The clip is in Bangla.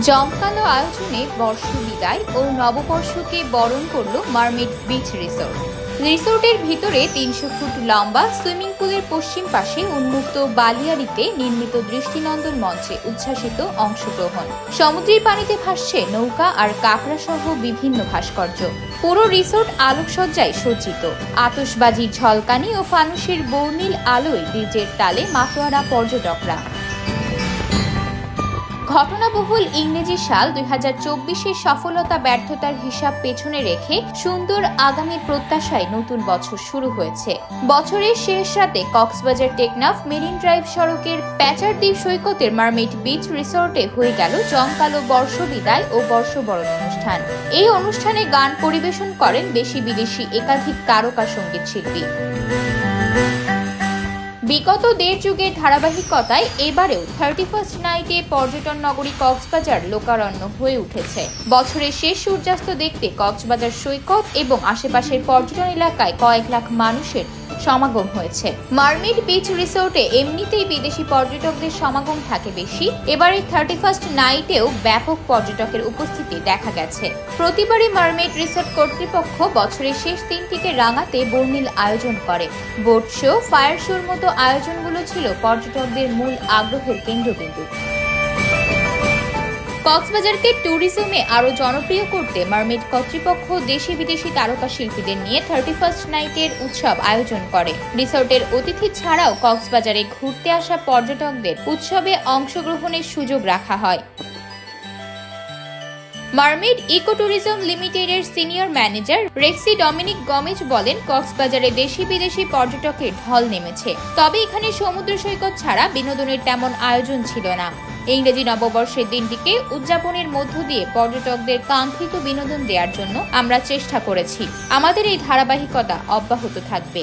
জমকালো আয়োজনে বর্ষ বিদায় ও নববর্ষকে বরণ করল মারমেড বিচ রিসোর্ট। রিসোর্টের ভিতরে ৩০০ ফুট লম্বা সুইমিং পুলের পশ্চিম পাশে উন্মুক্ত বালিয়াড়িতে নির্মিত দৃষ্টিনন্দন মঞ্চে উচ্ছ্বাসিত অংশগ্রহণ। সমুদ্রের পানিতে ভাসছে নৌকা আর কাঁকড়া সহ বিভিন্ন ভাস্কর্য। পুরো রিসোর্ট আলোকসজ্জায় সজ্জিত। আতশবাজির ঝলকানি ও ফানুসের বর্ণিল আলোয় ডিজের তালে মাতোয়ারা পর্যটকরা। ঘটনাবহুল ইংরেজি সাল ২০২৪-এর সফলতা ব্যর্থতার হিসাব পেছনে রেখে সুন্দর আগামীর প্রত্যাশায় নতুন বছর শুরু হয়েছে। বছরের শেষ রাতে কক্সবাজার টেকনাফ মেরিন ড্রাইভ সড়কের প্যাচারদ্বীপ সৈকতের মারমেড বিচ রিসোর্টে হয়ে গেল জমকালো বর্ষ বিদায় ও বর্ষবরণ অনুষ্ঠান। এই অনুষ্ঠানে গান পরিবেশন করেন দেশি বিদেশি একাধিক তারকা সঙ্গীত শিল্পী। বিগত দেড় যুগের ধারাবাহিকতায় এবারেও 31st নাইটে পর্যটন নগরী কক্সবাজার লোকারণ্য হয়ে উঠেছে। বছরের শেষ সূর্যাস্ত দেখতে কক্সবাজার সৈকত এবং আশেপাশের পর্যটন এলাকায় কয়েক লাখ মানুষের সমাগম হয়েছে। মারমেড বিচ রিসোর্টে এমনিতেই বিদেশি পর্যটকদের সমাগম থাকে বেশি। এবারে 31st নাইটেও ব্যাপক পর্যটকের উপস্থিতি দেখা গেছে। প্রতিবারই মারমেড রিসোর্ট কর্তৃপক্ষ বছরের শেষ দিনটিকে রাঙাতে বর্ণিল আয়োজন করে। বোট শো, ফায়ার শোর মতো আয়োজনগুলো ছিল পর্যটকদের মূল আগ্রহের কেন্দ্রবিন্দু। কক্সবাজারকে ট্যুরিজমে আরো জনপ্রিয় করতে মারমেড কর্তৃপক্ষ দেশি বিদেশি তারকা শিল্পীদের নিয়ে 31st নাইটের উৎসব আয়োজন করে। রিসোর্টের অতিথি ছাড়াও কক্সবাজারে ঘুরতে আসা পর্যটকদের উৎসবে অংশগ্রহণের সুযোগ রাখা হয়। মারমেড ইকো ট্যুরিজম লিমিটেডের সিনিয়র ম্যানেজার রেক্সি ডমিনিক গমেজ বলেন, কক্সবাজারে দেশি বিদেশি পর্যটকের ঢল নেমেছে। তবে এখানে সমুদ্র সৈকত ছাড়া বিনোদনের তেমন আয়োজন ছিল না। ইংরেজি নববর্ষের দিনটিকে উদযাপনের মধ্য দিয়ে পর্যটকদের কাঙ্ক্ষিত বিনোদন দেওয়ার জন্য আমরা চেষ্টা করেছি। আমাদের এই ধারাবাহিকতা অব্যাহত থাকবে।